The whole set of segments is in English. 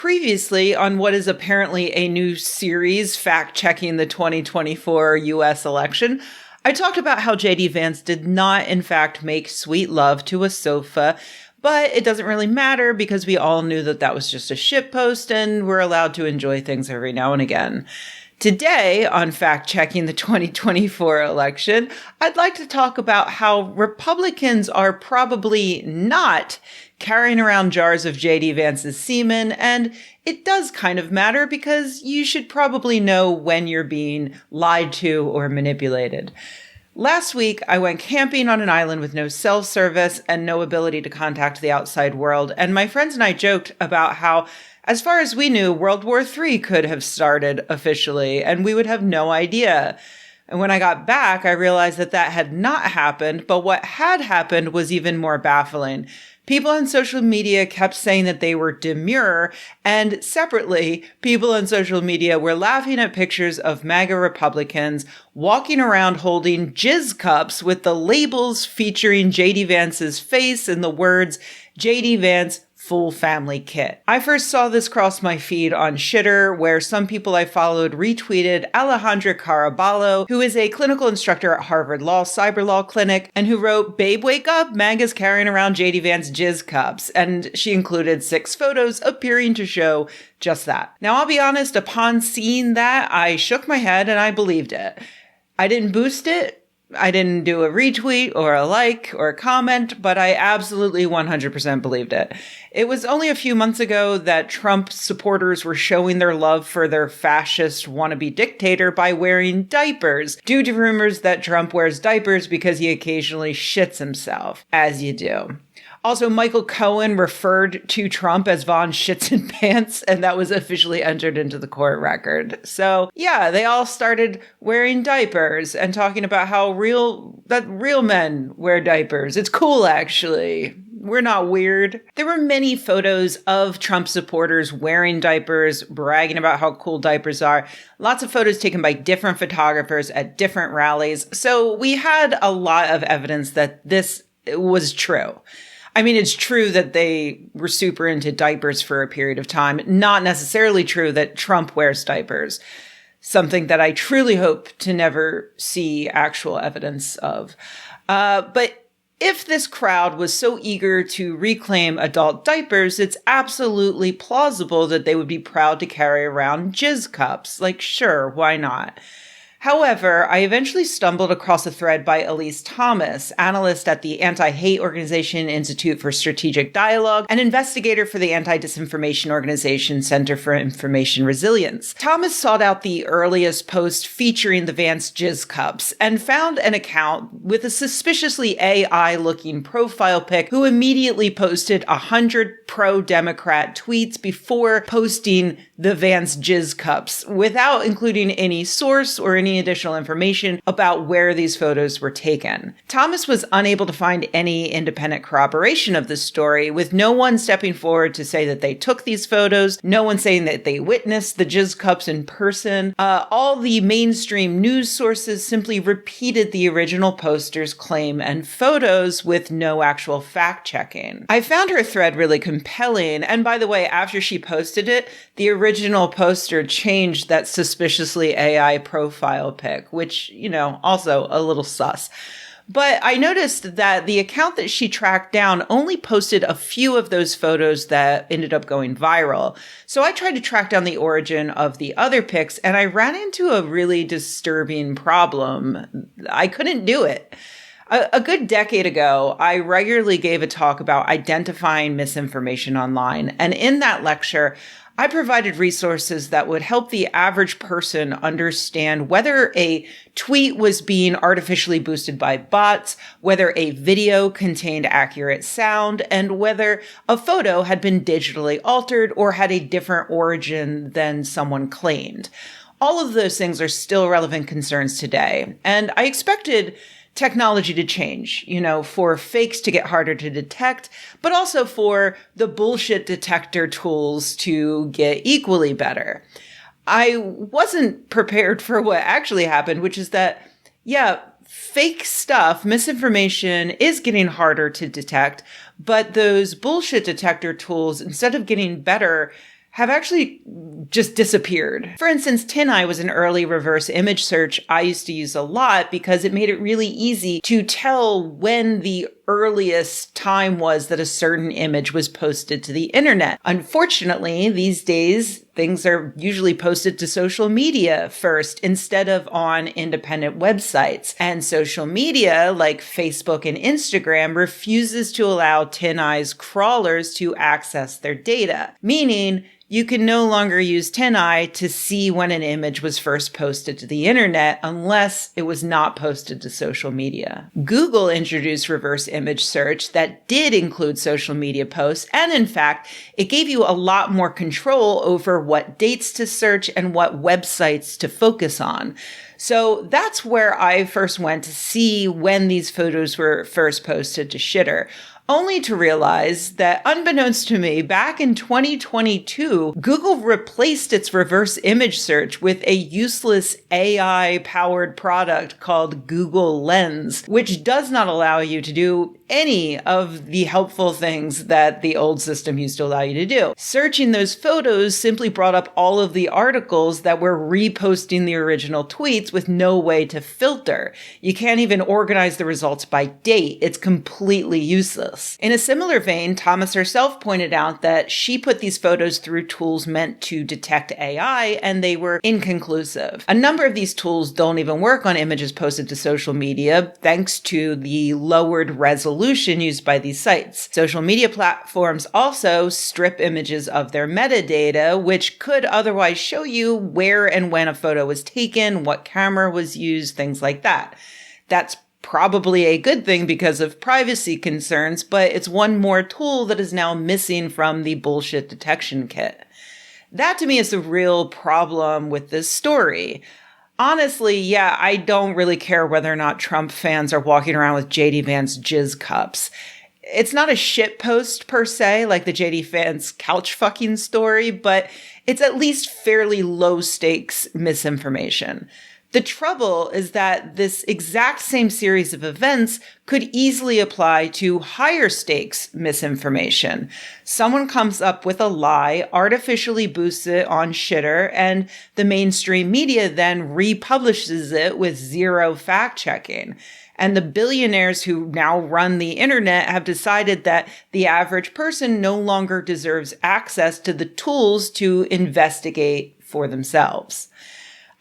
Previously, on what is apparently a new series fact-checking the 2024 U.S. election, I talked about how J.D. Vance did not, in fact, make sweet love to a sofa, but it doesn't really matter because we all knew that that was just a shitpost and we're allowed to enjoy things every now and again. Today, on fact-checking the 2024 election, I'd like to talk about how Republicans are probably not carrying around jars of J.D. Vance's semen, and it does kind of matter because you should probably know when you're being lied to or manipulated. Last week, I went camping on an island with no cell service and no ability to contact the outside world, and my friends and I joked about how, as far as we knew, World War III could have started officially, and we would have no idea. And when I got back, I realized that that had not happened, but what had happened was even more baffling. People on social media kept saying that they were demure, and separately, people on social media were laughing at pictures of MAGA Republicans walking around holding jizz cups with the labels featuring J.D. Vance's face and the words, J.D. Vance Full Family Kit. I first saw this cross my feed on Shitter, where some people I followed retweeted Alejandra Caraballo, who is a clinical instructor at Harvard Law Cyber Law Clinic, and who wrote, "Babe, wake up, MAGA's carrying around J.D. Vance jizz cups," and she included 6 photos appearing to show just that. Now, I'll be honest, upon seeing that, I shook my head and I believed it. I didn't boost it. I didn't do a retweet or a like or a comment, but I absolutely 100% believed it. It was only a few months ago that Trump supporters were showing their love for their fascist wannabe dictator by wearing diapers, due to rumors that Trump wears diapers because he occasionally shits himself, as you do. Also, Michael Cohen referred to Trump as Von Shits in Pants, and that was officially entered into the court record. So, yeah, they all started wearing diapers and talking about how real men wear diapers. It's cool, actually. We're not weird. There were many photos of Trump supporters wearing diapers, bragging about how cool diapers are. Lots of photos taken by different photographers at different rallies. So we had a lot of evidence that this was true. I mean, it's true that they were super into diapers for a period of time. Not necessarily true that Trump wears diapers. Something that I truly hope to never see actual evidence of. But if this crowd was so eager to reclaim adult diapers, it's absolutely plausible that they would be proud to carry around jizz cups. Like, sure, why not? However, I eventually stumbled across a thread by Elise Thomas, analyst at the anti-hate organization Institute for Strategic Dialogue, and investigator for the anti-disinformation organization Center for Information Resilience. Thomas sought out the earliest post featuring the Vance jizz cups and found an account with a suspiciously AI-looking profile pic who immediately posted 100 pro-Democrat tweets before posting the Vance jizz cups without including any source or any additional information about where these photos were taken. Thomas was unable to find any independent corroboration of this story, with no one stepping forward to say that they took these photos, no one saying that they witnessed the jizz cups in person. All the mainstream news sources simply repeated the original poster's claim and photos with no actual fact-checking. I found her thread really compelling, and by the way, after she posted it, the original poster changed that suspiciously AI profile pic, which, also a little sus. But I noticed that the account that she tracked down only posted a few of those photos that ended up going viral. So I tried to track down the origin of the other pics, and I ran into a really disturbing problem. I couldn't do it. A good decade ago, I regularly gave a talk about identifying misinformation online. And in that lecture, I provided resources that would help the average person understand whether a tweet was being artificially boosted by bots, whether a video contained accurate sound, and whether a photo had been digitally altered or had a different origin than someone claimed. All of those things are still relevant concerns today. And I expected technology to change, for fakes to get harder to detect, but also for the bullshit detector tools to get equally better. I wasn't prepared for what actually happened, which is that, fake stuff, misinformation is getting harder to detect, but those bullshit detector tools, instead of getting better, have actually just disappeared. For instance, TinEye was an early reverse image search I used to use a lot because it made it really easy to tell when the earliest time was that a certain image was posted to the internet. Unfortunately, these days, things are usually posted to social media first instead of on independent websites. And social media, like Facebook and Instagram, refuses to allow TinEye's crawlers to access their data, meaning you can no longer use TinEye to see when an image was first posted to the internet unless it was not posted to social media. Google introduced reverse image search that did include social media posts, and in fact, it gave you a lot more control over what dates to search and what websites to focus on. So that's where I first went to see when these photos were first posted to Shitter, only to realize that, unbeknownst to me, back in 2022, Google replaced its reverse image search with a useless AI-powered product called Google Lens, which does not allow you to do any of the helpful things that the old system used to allow you to do. Searching those photos simply brought up all of the articles that were reposting the original tweets with no way to filter. You can't even organize the results by date. It's completely useless. In a similar vein, Thomas herself pointed out that she put these photos through tools meant to detect AI, and they were inconclusive. A number of these tools don't even work on images posted to social media, thanks to the lowered resolution used by these sites. Social media platforms also strip images of their metadata, which could otherwise show you where and when a photo was taken, what camera was used, things like that. That's probably a good thing because of privacy concerns, but it's one more tool that is now missing from the bullshit detection kit. That to me is the real problem with this story. Honestly, yeah, I don't really care whether or not Trump fans are walking around with JD Vance Jizz cups. It's not a shit post per se, like the JD Vance couch fucking story, but it's at least fairly low stakes misinformation. The trouble is that this exact same series of events could easily apply to higher stakes misinformation. Someone comes up with a lie, artificially boosts it on Shitter, and the mainstream media then republishes it with zero fact checking. And the billionaires who now run the internet have decided that the average person no longer deserves access to the tools to investigate for themselves.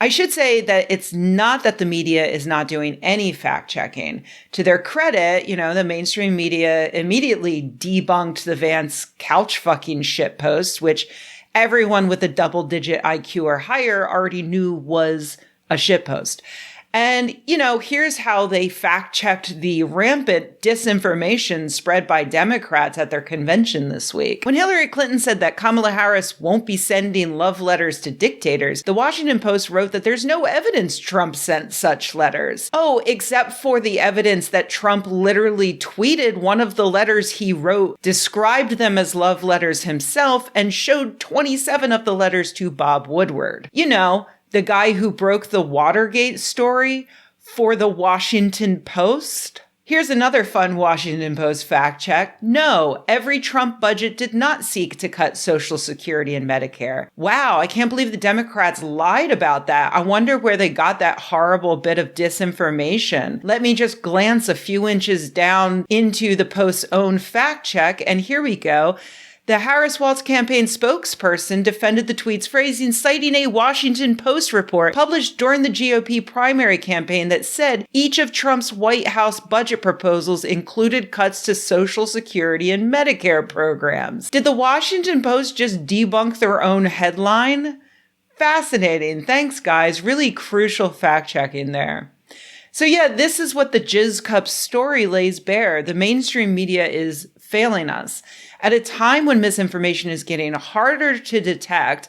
I should say that it's not that the media is not doing any fact checking. To their credit, the mainstream media immediately debunked the Vance couch fucking shit post, which everyone with a double-digit IQ or higher already knew was a shit post. And, here's how they fact-checked the rampant disinformation spread by Democrats at their convention this week. When Hillary Clinton said that Kamala Harris won't be sending love letters to dictators, the Washington Post wrote that there's no evidence Trump sent such letters. Oh, except for the evidence that Trump literally tweeted one of the letters he wrote, described them as love letters himself, and showed 27 of the letters to Bob Woodward. The guy who broke the Watergate story for the Washington Post? Here's another fun Washington Post fact check. No, every Trump budget did not seek to cut Social Security and Medicare. Wow, I can't believe the Democrats lied about that. I wonder where they got that horrible bit of disinformation. Let me just glance a few inches down into the Post's own fact check, and here we go. The Harris-Walz campaign spokesperson defended the tweet's phrasing, citing a Washington Post report published during the GOP primary campaign that said each of Trump's White House budget proposals included cuts to Social Security and Medicare programs. Did the Washington Post just debunk their own headline? Fascinating. Thanks, guys. Really crucial fact-checking there. So yeah, this is what the Jizz Cup story lays bare. The mainstream media is failing us at a time when misinformation is getting harder to detect,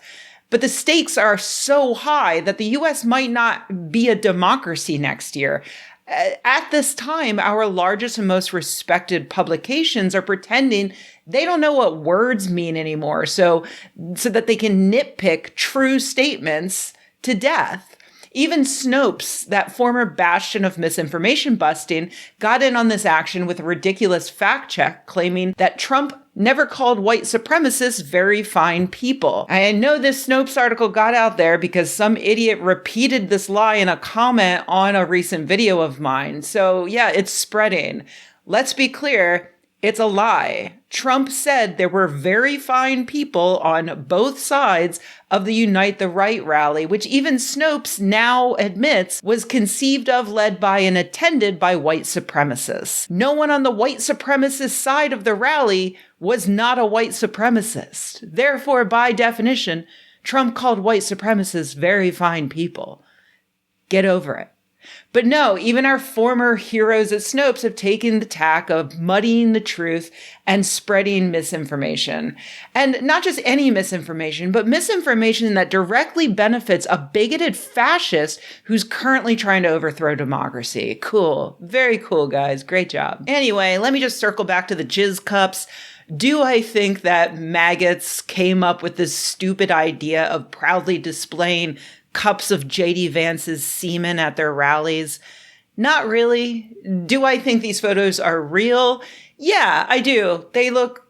but the stakes are so high that the U.S. might not be a democracy next year. At this time, our largest and most respected publications are pretending they don't know what words mean anymore, so that they can nitpick true statements to death. Even Snopes, that former bastion of misinformation busting, got in on this action with a ridiculous fact check claiming that Trump never called white supremacists very fine people. I know this Snopes article got out there because some idiot repeated this lie in a comment on a recent video of mine. So yeah, it's spreading. Let's be clear. It's a lie. Trump said there were very fine people on both sides of the Unite the Right rally, which even Snopes now admits was conceived of, led by, and attended by white supremacists. No one on the white supremacist side of the rally was not a white supremacist. Therefore, by definition, Trump called white supremacists very fine people. Get over it. But no, even our former heroes at Snopes have taken the tack of muddying the truth and spreading misinformation. And not just any misinformation, but misinformation that directly benefits a bigoted fascist who's currently trying to overthrow democracy. Cool. Very cool, guys. Great job. Anyway, let me just circle back to the Jizz cups. Do I think that maggots came up with this stupid idea of proudly displaying cups of J.D. Vance's semen at their rallies? Not really. Do I think these photos are real? Yeah, I do. They look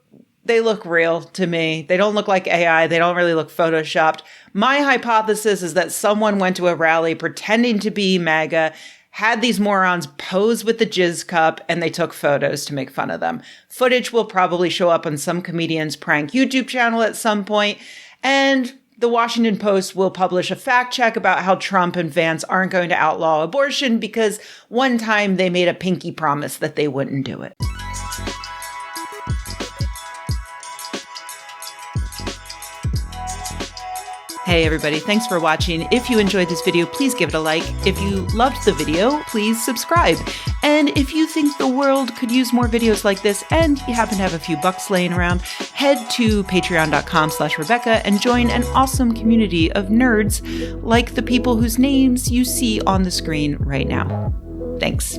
real to me. They don't look like AI. They don't really look photoshopped. My hypothesis is that someone went to a rally pretending to be MAGA, had these morons pose with the Jizz cup, and they took photos to make fun of them. Footage will probably show up on some comedian's prank YouTube channel at some point, and the Washington Post will publish a fact check about how Trump and Vance aren't going to outlaw abortion because one time they made a pinky promise that they wouldn't do it. Hey everybody, thanks for watching. If you enjoyed this video, please give it a like. If you loved the video, please subscribe. And if you think the world could use more videos like this and you happen to have a few bucks laying around, head to patreon.com/Rebecca and join an awesome community of nerds like the people whose names you see on the screen right now. Thanks.